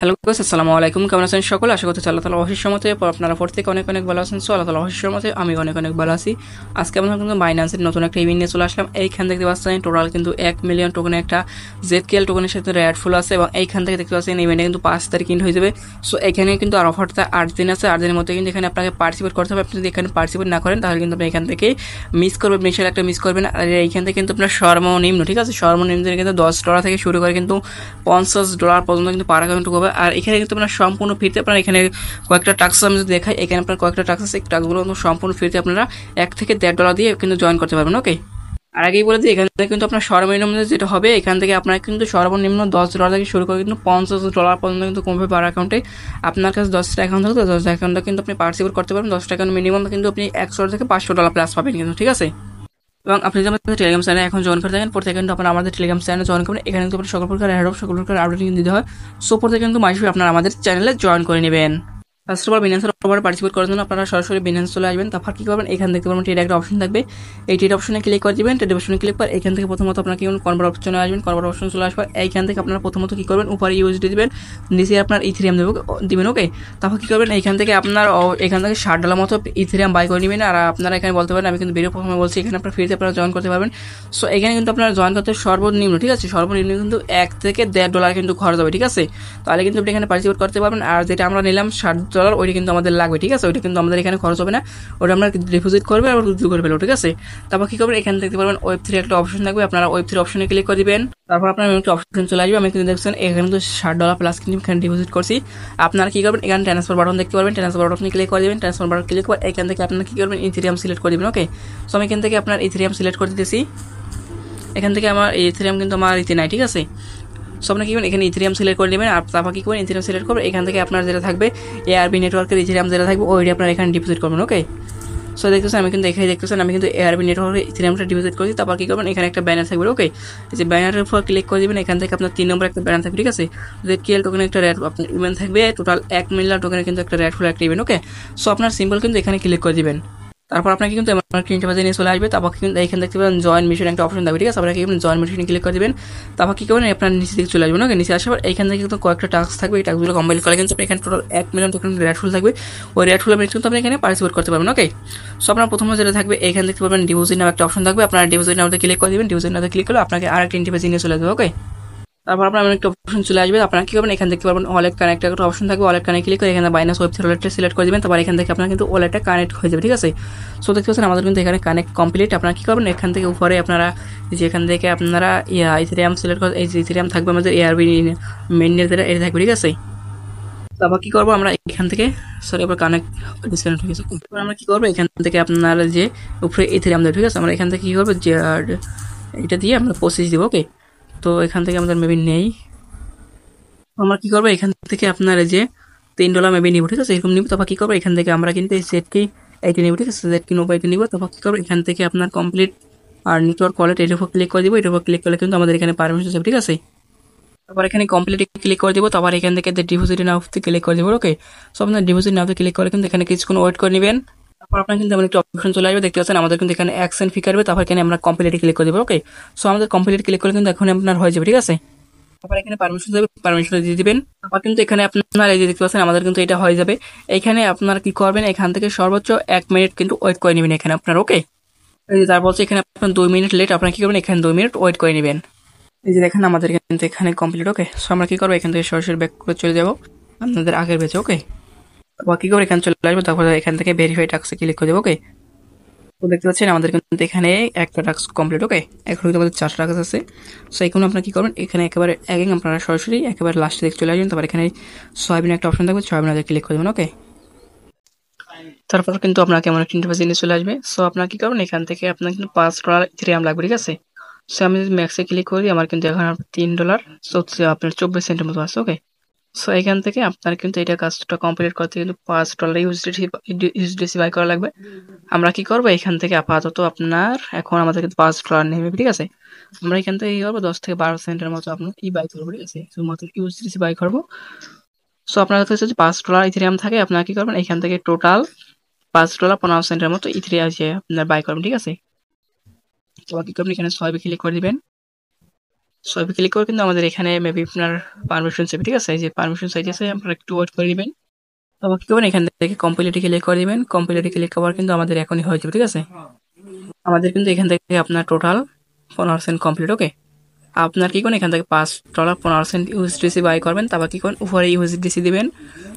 Hello guys, আসসালামু আলাইকুম। কেমন আছেন সকলে? আশা করছি আল্লাহ তাআলা অশেষ রহমতে আপনারা প্রত্যেকে অনেক অনেক ভালো আছেন। সো আল্লাহ তাআলা অশেষ রহমতে আমি অনেক অনেক ভালো আছি। আজকে আমরা কিন্তু বাইন্যান্সের নতুন একটা ইভেন্ট নিয়ে চলে আসলাম। এইখান থেকে দেখতে পাচ্ছেন টোটাল কিন্তু 1 মিলিয়ন টোকেনের একটা জেডকেএল টোকেনের সাথে রেড ফুল আছে এবং এইখান থেকে দেখতে পাচ্ছেন ইভেন্টে কিন্তু 5 তারিখ ইন হয়ে যাবে। সো এখানে কিন্তু আর অফারটা 8 দিন আছে। 8 দিনের মধ্যে কিন্তু এখানে আপনাকে পার্টিসিপেট করতে হবে। আপনি যদি এখানে পার্টিসিপেট না করেন তাহলে কিন্তু আপনি এখান থেকে মিস করবেন, মিশাল একটা মিস করবেন। আর এইখান থেকে কিন্তু আপনার সর্বনিম্ন, ঠিক আছে, সর্বনিম্ন কিন্তু $10 থেকে শুরু করে কিন্তু $50 পর্যন্ত কিন্তু পার অ্যাকাউন্ট হবে। আর এখানে কিন্তু আপনার সম্পূর্ণ ফ্রিতে আপনার এখানে কয়েকটা টাস্ক আমি যদি দেখাই, এখানে আপনার কয়েকটা টাস্ক আছে। এই টাস্কগুলো সম্পূর্ণ ফ্রিতে আপনারা $1 থেকে $1.5 দিয়ে কিন্তু জয়েন করতে পারবেন। ওকে, আর আগেই বলে দিই, এখান থেকে কিন্তু আপনার সর্বনিম্ন যেটা হবে, এখান থেকে আপনার কিন্তু সর্বনিম্ন $10 থেকে শুরু করে কিন্তু $50 পর্যন্ত কিন্তু কমবে পার অ্যাকাউন্টে। আপনার কাছে 10টা অ্যাকাউন্ট থাকলে 10টা অ্যাকাউন্টে কিন্তু আপনি পার্টিসিপেট করতে পারবেন। 10টা অ্যাকাউন্ট মিনিমাম কিন্তু আপনি $100 থেকে $500 প্লাস পাবেন কিন্তু, ঠিক আছে। এবং আপনি যদি আমাদের টেলিগ্রাম চ্যানেলে এখন জয়েন করে থাকেন, প্রত্যেকে কিন্তু আপনারা আমাদের টেলিগ্রাম চ্যানেলে জয়েন করবেন। এখানে কিন্তু আপনার সকল প্রকার অ্যাড সকল প্রকার আপডেট কিন্তু দিতে হয়। সো প্রত্যেকে কিন্তু মাসে আপনারা আমাদের চ্যানেলে জয়েন করে নেবেন। ফার্স্ট অফ অল বিনান্সের ওপরে পার্টিসিপেট করার জন্য আপনারা সরাসরি বিনান্স চলে আসবেন। তারপর কী করবেন, এখান দেখতে পারবেন ট্রেড একটা অপশন থাকবে। এই ট্রেড অপশনে ক্লিক করে দিবেন। ট্রেড অপশনে ক্লিক করে এখান থেকে প্রথমত আপনার কি কনভার্ট অপশনে আসবেন। কনভার্ট অপশন চলে আসবে। এইখান থেকে আপনারা প্রথমত কী করবেন, উপরে ইউএসডি দিবেন, নিচে আপনার ইথেরিয়াম দিবেন। ওকে, তারপর কী করবেন, এইখান থেকে আপনার এখান থেকে $60 মতো ইথেরিয়াম বাই করে নেবেন। আর আপনারা এখানে বলতে পারেন, আমি কিন্তু ভিডিও প্রথমে বলছি, এখানে আপনার ফ্রিতে আপনারা জয়েন করতে পারবেন। সো এখানে কিন্তু আপনারা জয়েন করতে সর্বনিম্ন, ঠিক আছে, সর্বনিম্ন কিন্তু $1 থেকে $1.5 কিন্তু খরচ হবে, ঠিক আছে। তাহলে কিন্তু আপনি এখানে পার্টিসিপেট করতে পারবেন। আর যেটা আমরা নিলাম $60, ওইটা কিন্তু আমাদের লাগবে, ঠিক আছে। ওইটা কিন্তু আমাদের এখানে খরচ হবে না, ওটা আমরা ডিপোজিট করবে আর উইথড্র করে ফেলবো, ঠিক আছে। তারপর কি করবেন, এখানে দেখতে পারবেন ওয়েব 3 একটা অপশন থাকবে। আপনারা ওয়েব 3 অপশনে ক্লিক করে দিবেন। তারপর আপনার একটা অপশন চলে আসবে। আমি কিন্তু দেখছেন এখানে কিন্তু $60 প্লাস কিন্তু এখানে ডিপোজিট করছি। আপনারা কি করবেন, এখানে ট্রান্সফার বাটন দেখতে পারবেন। ট্রান্সফার বাটনে ক্লিক করে দিবেন। ট্রান্সফার বাটন ক্লিক করে এখান থেকে আপনারা কি করবেন, ইথেরিয়াম সিলেক্ট করে দিবেন। ওকে, সো আমি এখান থেকে আপনার ইথেরিয়াম সিলেক্ট করে দিতেছি। এখান থেকে আমার ইথেরিয়াম কিন্তু আমার ইথে নাই, ঠিক আছে। সো আপনার কি করবেন, এখানে ইথেরিয়াম সিলেক্ট করে নেবেন। আর তারপর কি করবেন, ইথেরিয়াম সিলেক্ট করবেন। এখান থেকে আপনার যেটা থাকবে এআরবি নেটওয়ার্কের ইথেরিয়াম যেটা থাকবে, ওইটা আপনার এখানে ডিপোজিট করবেন। ওকে, সো দেখতেছেন আমি কিন্তু এখানে দেখতেছেন আমি কিন্তু এআরবি নেটওয়ার্কে ইথেরিয়ামটা ডিপোজিট করছি। তারপর কি করবেন, এখানে একটা ব্যানার থাকবে। ওকে, এই যে ব্যানারের উপর ক্লিক করে দিবেন। এখান থেকে আপনার 3 নম্বর একটা ব্যানার থাকবে, ঠিক আছে। জেডকেএল টোকেনের একটা রেড আপনার ইভেন্ট থাকবে। টোটাল 1 মিলিয়ন টোকেনের কিন্তু একটা রেড ফুল একটা ইভেন্ট। ওকে, সো আপনার সিম্বল কিন্তু এখানে ক্লিক করে দিবেন। তারপর আপনাকে কিন্তু এমআরপি ইন্টারফেসে নিয়ে চলে আসবে। তারপর কিন্তু এখানে দেখতে পাবেন জয়েন মিশন একটা অপশন থাকবে, ঠিক আছে। আপনারা কি করবেন, জয়েন মিশনে ক্লিক করে দিবেন। তারপর কি করবেন, আপনার নিচে দিকে চলে আসবেন। ওকে, নিচে আসার পর এখান থেকে কিন্তু কয়েকটা টাস্ক থাকবে। এই টাস্কগুলো কমপ্লিট করলে কিন্তু এখানে টোটাল 1 মিলিয়ন টোকেন রেড ফুল থাকবে। ওই রেড ফুলের কিন্তু আপনি এখানে পার্টিসিপেট করতে পারবেন। ওকে, সো আপনার প্রথমে যেটা থাকবে, এখানে দেখতে পাবেন ডিপোজিট নামে একটা অপশন থাকবে। আপনারা ডিপোজিট নামে ক্লিক করে দিবেন। ডিপোজিট নামে ক্লিক করলে আপনাকে আরেকটা ইন্টারফেসে নিয়ে চলে যাবে। ওকে, তারপর আপনার একটা অপশন চলে আসবে। আপনারা কি করবেন, এখান থেকে পারবেন ওয়ালেট কানেক্ট একটা অপশন থাকবে। ওয়ালেট কানেক্ট ক্লিক করে এখানে বাইনান্স ওয়েব 3 ওয়ালেটটা সিলেক্ট করে দিবেন। তারপর এখান থেকে আপনার কিন্তু ওয়ালেটটা কানেক্ট হয়ে যাবে, ঠিক আছে। সো দেখতে পাচ্ছেন আমাদের কিন্তু এখানে কানেক্ট কমপ্লিট। আপনারা কি করবেন, এখান থেকে উপরে আপনারা যেখান থেকে আপনারা ইথেরিয়াম সিলেক্ট করে, এই যে ইথেরিয়াম থাকবে আমাদের এআরবি মেইনের যেটা এটা থাকবে, ঠিক আছে। তারপর কি করবো আমরা এখান থেকে, সরি আবার কানেক্ট ডিসকানেক্ট হয়ে গেছে। এবার আমরা কি করবো, এখান থেকে আপনারা যে উপরে ইথেরিয়াম দেবে, ঠিক আছে। আমরা এখান থেকে কি করবো, যে এটা দিয়ে আমরা প্রসেস দিব। ওকে, তো এখান থেকে আমাদের মেবি নেই। আমরা কি করবো, এখান থেকে আপনার যে $3 মেবি নিব, ঠিক আছে, এরকম নিব। তারপর কি করবো, এখান থেকে আমরা কিন্তু এই সেটকে এইটি নিব, ঠিক আছে। সেটকে নোপাইটি নিব। তারপর কি করবো, এখান থেকে আপনার কমপ্লিট আর নেটওয়ার্ক ওয়ালেট এর উপর ক্লিক করে দিব। এটার উপর ক্লিক করলে কিন্তু আমাদের এখানে পারমিশন যাবে, ঠিক আছে। তারপর এখানে কমপ্লিট ক্লিক করে দিব। তারপর এখান থেকে ডিপোজিট নাওতে ক্লিক করে দিব। ওকে, সো আপনার ডিপোজিট নাওতে ক্লিক করে কিন্তু এখানে কিছুক্ষণ ওয়েট করে নেবেন। তারপর আপনার কিন্তু এমন একটা অপশন চলে আসবে, দেখতে পাচ্ছেন আমাদের কিন্তু এখানে অ্যাকশন ফি কাটবে। তারপর এখানে আমরা কমপ্লিট ক্লিক করে দেবো। ওকে, সো আমাদের কমপ্লিট ক্লিক করে কিন্তু এখন আপনার হয়ে যাবে, ঠিক আছে। তারপর এখানে পারমিশন দেবে, পারমিশন দিয়ে দিবেন। তারপর কিন্তু এখানে আপনার এই যে দেখতে পাচ্ছেন আমাদের কিন্তু এটা হয়ে যাবে। এখানে আপনার কি করবেন, এখান থেকে সর্বোচ্চ 1 মিনিট কিন্তু ওয়েট করে নেবেন এখানে আপনার। ওকে, এই যে তারপর এখানে আপনার 2 মিনিট লেট, আপনার কি করবেন, এখানে 2 মিনিট ওয়েট করে নেবেন। এই যে দেখেন আমাদের কিন্তু এখানে কমপ্লিট। ওকে, সো আমরা কি করবো, এখান থেকে সরাসরি ব্যাক করে চলে যাবো আপনাদের আগের বেচে। ওকে, তারপর কি করবো, এখানে চলে আসবো। তারপর এখান থেকে ভেরিফাই টাস্কে ক্লিক করে দেবো। ওকে, তো দেখতে পাচ্ছেন আমাদের কিন্তু এখানে একটা টাস্ক কমপ্লিট। ওকে, এখন কিন্তু আমাদের 4টা টাস্ক আছে। সো এখন আপনারা কি করবেন, এখানে একেবারে আগে আপনারা সরাসরি একেবারে লাস্টে দিকে চলে আসবেন। তারপর এখানে সয়াবিন একটা অপশন থাকবে, সয়াবিন ক্লিক করে দেবেন। ওকে, তারপর কিন্তু আপনাকে এমন একটা ইন্টারফেস নিয়ে চলে আসবে। সো আপনারা কি করবেন, এখান থেকে আপনার কিন্তু $5 ইথেরিয়াম লাগবে, ঠিক আছে। সো আমি যদি ম্যাক্সে ক্লিক করি, আমার কিন্তু এখন $3 আপনার 24 সেন্টের মতো আছে। ওকে, সো এখান থেকে আপনার কিন্তু এটা কাজটা কমপ্লিট করতে কিন্তু $5 ইউএসডিসি বাই করা লাগবে। আমরা কি করবো, এখান থেকে আপাতত আপনার এখন আমাদের কিন্তু $5 নেবে, ঠিক আছে। আমরা এখান থেকে কি করবো, 10 থেকে 12 সেন্টের মতো আপনার বাই করবো, ঠিক আছে, শুধুমাত্র ইউএসডিসি বাই করবো। সো আপনার কাছে যদি $5 ইথেরিয়াম থাকে, আপনারা কি করবেন, এখান থেকে টোটাল $5 15 সেন্টের মতো ইথেরিয়াম আপনার বাই করবেন, ঠিক আছে। তো কি করবেন, এখানে সয়াবে ক্লিক করে দিবেন। সোয়াইপে ক্লিক করে কিন্তু আমাদের এখানে মেবি আপনার পারমিশন চাইবে, ঠিক আছে? এই যে পারমিশন চাইতেছে, আপনারা একটু ওয়েট করে দিবেন। তারপর কি করবেন, এখান থেকে কম্পিলিটে ক্লিক করে দিবেন। কম্পিলিটে ক্লিক করার কিন্তু আমাদের এখনই হয়ে যাবে, ঠিক আছে? আমাদের কিন্তু এখান থেকে আপনার টোটাল 15% কমপ্লিট। ওকে, আপনার কি করেন, এখান থেকে $5 15% ইউএসডিসি বাই করবেন। তারপর কি করেন, উপরে ইউএসডিসি দিবেন।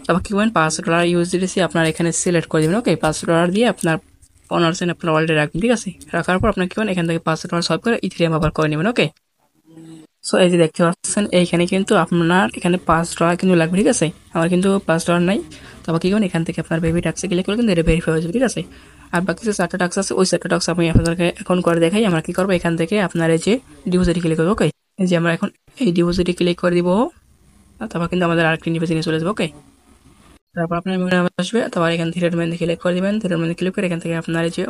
তারপর কি করবেন, $5 ইউএসডিসি আপনার এখানে সিলেক্ট করে দেবেন। ওকে, $5 দিয়ে আপনার 15% আপনার ওয়ালেটে রাখবেন, ঠিক আছে? রাখার পর আপনার কি করেন, এখান থেকে $5 সলভ করে ইথেরিয়াম আবার করে নেবেন। ওকে, সো এই যে দেখতে পাচ্ছেন এইখানে কিন্তু আপনার এখানে $5 কিন্তু লাগবে, ঠিক আছে? আমার কিন্তু $5 নাই। তারপর কি করবেন, এখান থেকে আপনার বেবি ট্যাক্সে ক্লিক করে কিন্তু এটা ভেরিফাই হয়ে যাবে, ঠিক আছে? আর বাকি যে 4টা টাক্স আছে ওই 4টা টাক্স আমি আপনাদেরকে এখন করে দেখাই। আমরা কি করবো, এখান থেকে আপনার এই যে ডিপোজিটে ক্লিক করবো। ওকে, এই যে আমরা এখন এই ডিপোজিটে ক্লিক করে দিব। তারপর কিন্তু আমাদের আরেকটি নির্বাচনে চলে যাবে। ওকে, তারপর আপনার মেমোরি আসবে। তারপর এখান থেকে থ্রেড মেনুতে ক্লিক করে দিবেন। থ্রেড মেনুতে ক্লিক করে এখান থেকে আপনার এই যে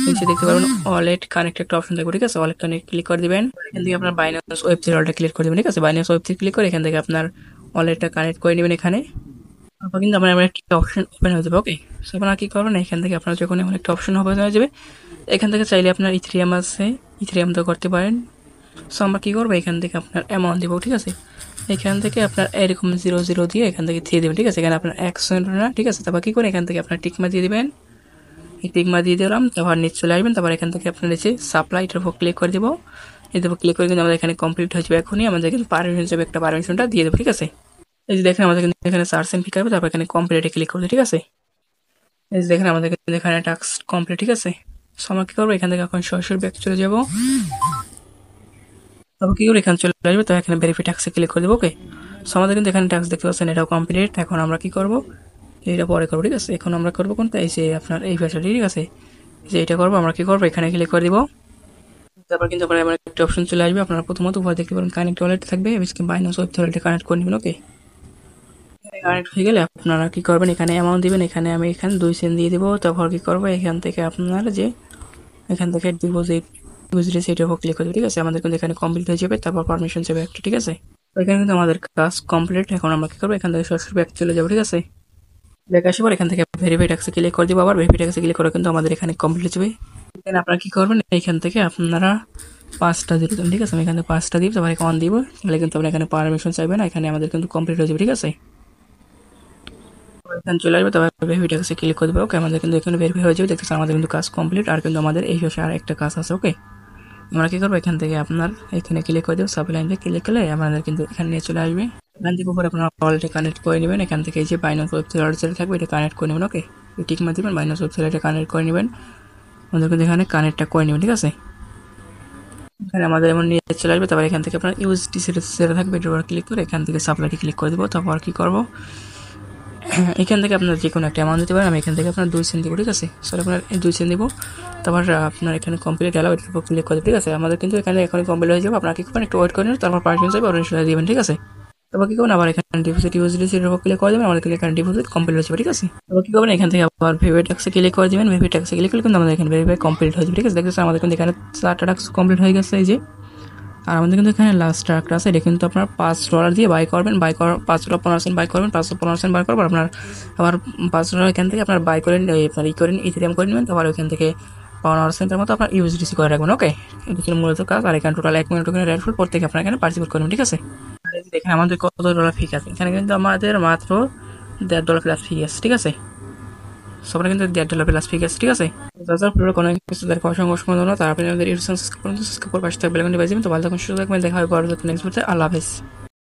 নিচে দেখতে পারবেন ওয়ালেট কানেক্ট একটা অপশন থাকবে, ঠিক আছে? ওয়ালেট কানেক্ট ক্লিক করে দিবেন। এখান থেকে আপনার বাইন্যান্স ওয়েব 3 ক্লিক করে দিবেন, ঠিক আছে? বাইন্যান্স ওয়েব 3 ক্লিক করে এখান থেকে আপনার ওয়ালেটটা কানেক্ট করে নেবেন এখানে। তারপর কিন্তু আমার একটা অপশন ওপেন হয়ে যাবে। ওকে, সো আপনারা কি করবেন, এখান থেকে আপনার যখন এমন একটা অপশন ওপেন হয়ে যাবে, এখান থেকে চাইলে আপনার ইথেরিয়াম আছে, ইথেরিয়াম তো করতে পারেন। সো আমরা কী করবো, এখান থেকে আপনার অ্যামাউন্ট দেবো, ঠিক আছে? এখান থেকে আপনার এরকম 0 দিয়ে এখান থেকে দিয়ে দেবেন, ঠিক আছে? এখানে আপনার 100 না, ঠিক আছে? তারপর কী করে, এখান থেকে আপনার টিকমা দিয়ে দেবেন। এই টিকমা দিয়ে দিলাম। তারপর নিচে চলে আসবেন। তারপর এখান থেকে আপনার নিচে সাপ্লাই, এটার উপর ক্লিক করে দেবো। এটার উপর ক্লিক করে কিন্তু আমাদের এখানে কমপ্লিট হয়ে যাবে। এখনই আমাদের কিন্তু পারমিশন হিসেবে একটা পারমিশনটা দিয়ে দেবো, ঠিক আছে? এই যে দেখেন আমাদের কিন্তু এখানে সার্চ এন্ড পিক করবে। তারপর এখানে কমপ্লিটে ক্লিক করবে, ঠিক আছে? এই যে দেখেন আমাদের কিন্তু এখানে টাস্ক কমপ্লিট, ঠিক আছে? সো আমরা কী করবো, এখান থেকে এখন সরাসরি ব্যাক চলে যাবো। তারপর কী করে এখানে চলে আসবে, তো এখানে ভেরিফাই ট্যাক্সে ক্লিক করে দেবো। ওকে, সো আমাদের কিন্তু এখানে ট্যাক্স দেখতে পাচ্ছেন, এটাও কমপ্লিট। এখন আমরা কি করবো, এটা পরে করবো, ঠিক আছে? এখন আমরা করবো কোনটা, এই যে আপনার এই ফ্যাশনটি, ঠিক আছে? যে এটা করবো, আমরা কি করবো, এখানে ক্লিক করে দিব। তারপর কিন্তু আপনার এমন একটা অপশন চলে আসবে। আপনারা প্রথমত উপরে দেখতে পারেন কানেক্ট ওয়ালেট থাকবে, বাইন্যান্স ওয়েব ওয়ালেটে কানেক্ট করে নেবেন। ওকে, কানেক্ট হয়ে গেলে আপনারা কি করবেন, এখানে অ্যামাউন্ট দিবেন। এখানে আমি এখানে 2 সেন্ট দিয়ে দিব। তারপর কি করবো, এখান থেকে আপনার যে এখান থেকে ডিপোজিট সেটার উপর ক্লিক করবে, ঠিক আছে? আমাদের কিন্তু এখানে কমপ্লিট হয়ে যাবে। তারপর পারমিশন যাবে একটা, ঠিক আছে? এখানে কিন্তু আমাদের কাজ কমপ্লিট। এখন আমরা কি করবো, এখান থেকে সরাসরি ব্যাক চলে যাবো, ঠিক আছে? ব্যাক আসার পর এখান থেকে ভেরিফাই ট্যাক্সে ক্লিক করে দিব। আবার ভেরিফাই ট্যাক্সে ক্লিক করে কিন্তু আমাদের এখানে কমপ্লিট হয়ে যাবে। এখানে আপনারা কি করবেন, এখান থেকে আপনারা 5টা দিয়ে দেবেন, ঠিক আছে? আমি এখানে 5টা দিব, তারপর অন দিব। তাহলে কিন্তু আপনার এখানে পারমিশন চাইবে না, এখানে আমাদের কিন্তু কমপ্লিট হয়ে যাবে, ঠিক আছে? এখানে চলে আসবে, তারপর ভেরিফাই ট্যাক্সে ক্লিক করে দেবো। ওকে, আমাদের কিন্তু এখানে ভেরিফাই হয়ে যাবে। দেখতেছেন আমাদের কিন্তু কাজ কমপ্লিট। আর কিন্তু আমাদের এই শেষে আর একটা কাজ আছে। ওকে, আমরা কি করবো, এখান থেকে আপনার এখানে ক্লিক করে দেবো। সাপ্লাইনে ক্লিক করলে আমাদের কিন্তু এখানে নিয়ে চলে আসবে। এখান থেকে উপরে আপনার ওয়ালেটে কানেক্ট করে নেবেন। এখান থেকে এই যে বাইন্যান্স ওয়েব ওয়ালেট থাকবে, এটা কানেক্ট করে নেবেন। ওকে, টিক মার দিবেন, বাইন্যান্স ওয়েব ওয়ালেটে কানেক্ট করে নেবেন। আমাদের কিন্তু এখানে কানেক্টটা করে নেবেন, ঠিক আছে? এখানে আমাদের এমন নিয়ে চলে আসবে। তারপর এখান থেকে আপনার ইউএসডি সেটা থাকবে, এটার উপর ক্লিক করে এখান থেকে সাপ্লাইটি ক্লিক করে দেবো। তারপর কি করবো, এখান থেকে আপনার যে কোনো একটা অ্যামাউন্ট দিতে পারেন। আমি এখান থেকে আপনার 2 সেন্ট দেবো, ঠিক আছে? সরি, আপনার 2 সেন্ট দেবো। তারপর আপনার এখানে কমপ্লিট অ্যালাউ, এটার উপর ক্লিক করে দেবো, ঠিক আছে? আমাদের কিন্তু এখানে এখনই কমপ্লিট হয়ে যাবে। আপনার কি করবেন, একটু ওয়েট করেন। তারপর পারমিশন চাইবে, অরেঞ্জ হয়ে দিবেন, ঠিক আছে? তারপর কি করবেন, আবার এখানে ডিপোজিট ইউএসডি এর উপর ক্লিক করে দেবেন। আমাদের কিন্তু এখানে ডিপোজিট কমপ্লিট হয়ে যাবে, ঠিক আছে? তারপর কি করবেন, এখান থেকে আবার ভেরিফাই ট্যাক্সে ক্লিক করে দিবেন। ভেরিফাই ট্যাক্সে ক্লিক করলে কিন্তু আমাদের এখানে ভেরিফাই কমপ্লিট হয়ে যাবে, ঠিক আছে? দেখতেছেন আমাদের কিন্তু এখানে 4টা টাস্ক কমপ্লিট হয়ে গেছে, এই যে। আর আমাদের কিন্তু এখানে লাস্ট একটা আছে, এটা কিন্তু আপনার $5 দিয়ে বাই করবেন। $5 15% বাই করবেন, 515% বাই করবেন। আপনার আবার $5 এখান থেকে আপনার বাই করেন, আপনার করেন ইথেরিয়াম করে নেবেন। তারপর ওইখান থেকে 15%-এর মতো আপনার ইউএসডিসি করে রাখবেন। ওকে, এটা ছিল মূলত কাজ। আর এখানে টোটাল 1 মিনিট ওখানে রেডফুল প্রত্যেকে আপনার এখানে পার্টিসিপেট করবেন, ঠিক আছে? আর এই যে দেখেন আমাদের কত ডলার ফি আছে। এখানে কিন্তু আমাদের মাত্র $1.5 প্লাস ফি আছে, ঠিক আছে? সবার কিন্তু $1.5 প্লাস ফি আছে, ঠিক আছে? যার পুরো কোনো কিছু তার অসংখ্য অসংখ্য ধন্যবাদ। তার আপনি আমাদের ইউটিউব সাবস্ক্রাইব করুন, সাবস্ক্রাইব করে পাশে থাকবেন, বেল আইকনটি বাজিয়ে দিবেন। তো ভালো থাকুন, সুস্থ থাকবেন, দেখা হবে পরবর্তী নেক্সট ভিডিওতে। আল্লাহ হাফেজ।